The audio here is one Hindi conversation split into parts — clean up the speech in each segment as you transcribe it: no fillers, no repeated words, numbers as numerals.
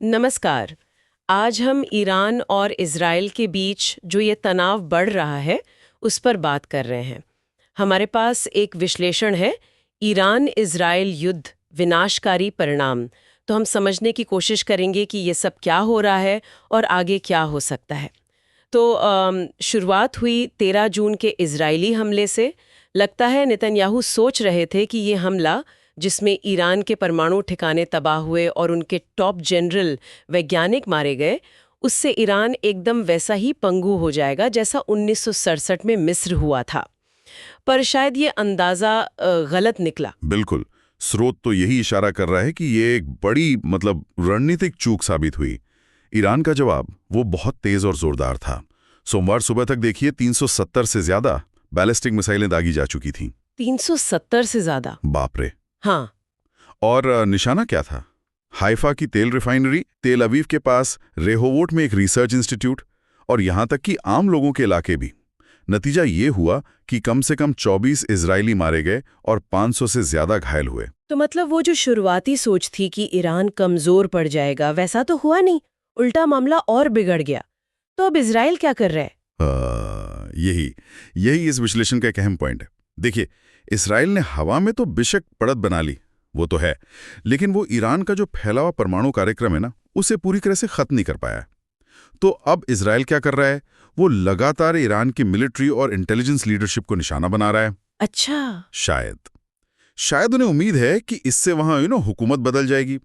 नमस्कार। आज हम ईरान और इज़राइल के बीच जो ये तनाव बढ़ रहा है उस पर बात कर रहे हैं। हमारे पास एक विश्लेषण है, ईरान इज़राइल युद्ध विनाशकारी परिणाम। तो हम समझने की कोशिश करेंगे कि ये सब क्या हो रहा है और आगे क्या हो सकता है। तो शुरुआत हुई 13 जून के इज़राइली हमले से। लगता है नेतन्याहू सोच रहे थे कि ये हमला, जिसमें ईरान के परमाणु ठिकाने तबाह हुए और उनके टॉप जनरल वैज्ञानिक मारे गए, उससे ईरान एकदम वैसा ही पंगु हो जाएगा जैसा 1967 में मिस्र हुआ था। पर शायद ये अंदाज़ा गलत निकला। बिल्कुल। स्रोत तो यही इशारा कर रहा है कि ये एक बड़ी रणनीतिक चूक साबित हुई। ईरान का जवाब वो बहुत तेज और जोरदार था। सोमवार सुबह तक देखिए 370 से ज्यादा बैलिस्टिक मिसाइलें दागी जा चुकी थीं। 370 से ज्यादा? बाप रे। हाँ। और निशाना क्या था? हाइफा की तेल रिफाइनरी, तेल अवीव के पास रेहोवोट में एक रिसर्च इंस्टीट्यूट, और यहां तक कि आम लोगों के इलाके भी। नतीजा ये हुआ कि कम से कम 24 इजरायली मारे गए और 500 से ज्यादा घायल हुए। तो मतलब वो जो शुरुआती सोच थी कि ईरान कमजोर पड़ जाएगा, वैसा तो हुआ नहीं, उल्टा मामला और बिगड़ गया। तो अब इजराइल क्या कर रहा है? यही यही इस विश्लेषण का एक अहम पॉइंट है। देखिए, इसराइल ने हवा में तो बेशक पड़त बना ली, वो तो है, लेकिन वो ईरान का जो फैला हुआ परमाणु कार्यक्रम है ना, उसे पूरी तरह से खत्म नहीं कर पाया। तो अब इसराइल क्या कर रहा है? वो लगातार ईरान की मिलिट्री और इंटेलिजेंस लीडरशिप को निशाना बना रहा है। अच्छा। शायद उन्हें उम्मीद है कि इससे वहां हुकूमत बदल जाएगी।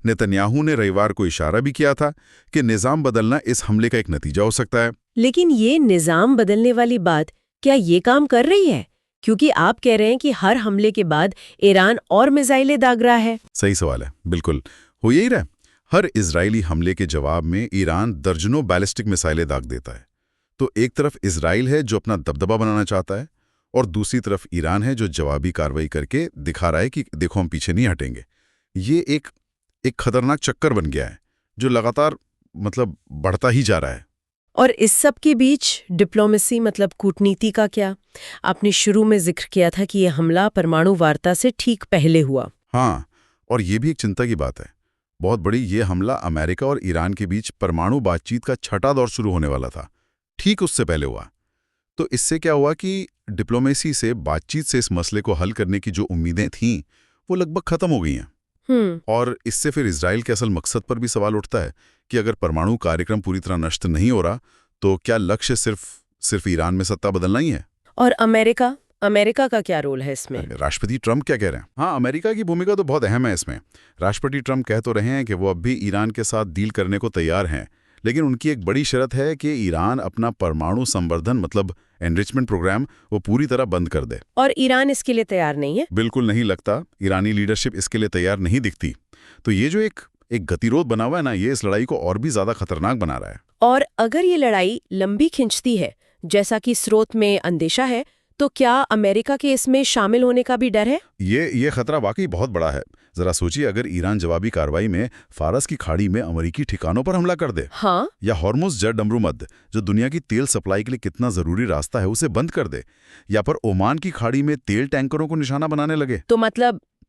नेतन्याहू ने रविवार को इशारा भी किया था कि निजाम बदलना इस हमले का एक नतीजा हो सकता है। लेकिन ये निजाम बदलने वाली बात क्या ये काम कर रही है? क्योंकि आप कह रहे हैं कि हर हमले के बाद ईरान और मिसाइलें दाग रहा है। सही सवाल है, बिल्कुल हो यही रहा। हर इजरायली हमले के जवाब में ईरान दर्जनों बैलिस्टिक मिसाइलें दाग देता है। तो एक तरफ इजराइल है जो अपना दबदबा बनाना चाहता है, और दूसरी तरफ ईरान है जो जवाबी कार्रवाई करके दिखा रहा है कि देखो हम पीछे नहीं हटेंगे। ये एक खतरनाक चक्कर बन गया है जो लगातार बढ़ता ही जा रहा है। और इस सब के बीच डिप्लोमेसी कूटनीति का क्या? आपने शुरू में जिक्र किया था कि यह हमला परमाणु वार्ता से ठीक पहले हुआ। हाँ, और ये भी एक चिंता की बात है बहुत बड़ी। ये हमला अमेरिका और ईरान के बीच परमाणु बातचीत का छठा दौर शुरू होने वाला था, ठीक उससे पहले हुआ। तो इससे क्या हुआ कि डिप्लोमेसी से, बातचीत से इस मसले को हल करने की जो उम्मीदें थीं वो लगभग खत्म हो गई हैं। और इससे फिर इजराइल के असल मकसद पर भी सवाल उठता है कि अगर परमाणु कार्यक्रम पूरी तरह नष्ट नहीं हो रहा तो क्या लक्ष्य सिर्फ ईरान में सत्ता बदलना ही है? और अमेरिका का क्या रोल है इसमें? राष्ट्रपति ट्रंप क्या कह रहे हैं? हाँ, अमेरिका की भूमिका तो बहुत अहम है इसमें। राष्ट्रपति ट्रंप कह तो रहे हैं कि वो अब भी ईरान के साथ डील करने को तैयार हैं, लेकिन उनकी एक बड़ी शर्त है कि ईरान अपना परमाणु संवर्धन एनरिचमेंट प्रोग्राम वो पूरी तरह बंद कर दे। और ईरान इसके लिए तैयार नहीं है? बिल्कुल नहीं लगता। ईरानी लीडरशिप इसके लिए तैयार नहीं दिखती। तो ये जो एक गतिरोध बना हुआ है ना, ये इस लड़ाई को और भी ज्यादा खतरनाक बना रहा है। और अगर ये लड़ाई लंबी खिंचती है, जैसा कि स्रोत में अंदेशा है, तो क्या अमेरिका के इसमें शामिल होने का भी डर है? ये खतरा वाकई बहुत बड़ा है। जरा सोचिए, अगर ईरान जवाबी कार्रवाई में फारस की खाड़ी में अमेरिकी ठिकानों पर हमला कर दे, हाँ, या हॉर्मुज़ जट अमरुमद, जो दुनिया की तेल सप्लाई के लिए कितना जरूरी रास्ता है, उसे बंद कर दे, या पर ओमान की खाड़ी में तेल टैंकरों को निशाना बनाने लगे,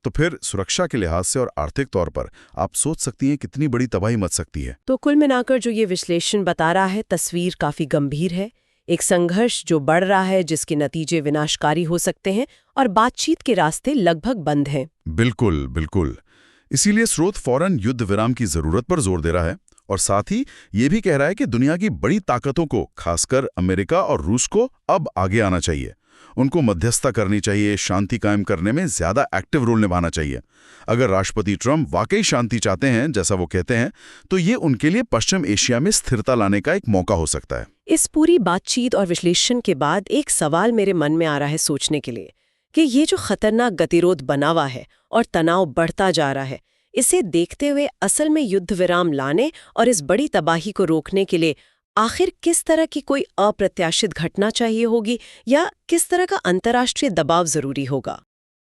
तो फिर सुरक्षा के लिहाज से और आर्थिक तौर पर आप सोच सकती हैं कितनी बड़ी तबाही मच सकती है। तो कुल मिलाकर जो ये विश्लेषण बता रहा है, तस्वीर काफी गंभीर है। एक संघर्ष जो बढ़ रहा है, जिसके नतीजे विनाशकारी हो सकते हैं, और बातचीत के रास्ते लगभग बंद हैं। बिल्कुल। इसीलिए स्रोत फौरन युद्ध विराम की जरूरत पर जोर दे रहा है, और साथ ही ये भी कह रहा है कि दुनिया की बड़ी ताकतों को, खासकर अमेरिका और रूस को, अब आगे आना चाहिए। उनको मध्यस्थता करनी चाहिए, शांति कायम करने में ज्यादा एक्टिव रोल निभाना चाहिए। अगर राष्ट्रपति ट्रंप वाकई शांति चाहते हैं, जैसा वो कहते हैं, तो ये उनके लिए पश्चिम एशिया में स्थिरता लाने का एक मौका हो सकता है। इस पूरी बातचीत और विश्लेषण के बाद एक सवाल मेरे मन में आ रहा है सोचने के लिए, कि ये जो खतरनाक गतिरोध बना हुआ है और तनाव बढ़ता जा रहा है, इसे देखते हुए असल में युद्ध विराम लाने और इस बड़ी तबाही को रोकने के लिए आखिर किस तरह की कोई अप्रत्याशित घटना चाहिए होगी, या किस तरह का अंतर्राष्ट्रीय दबाव जरूरी होगा?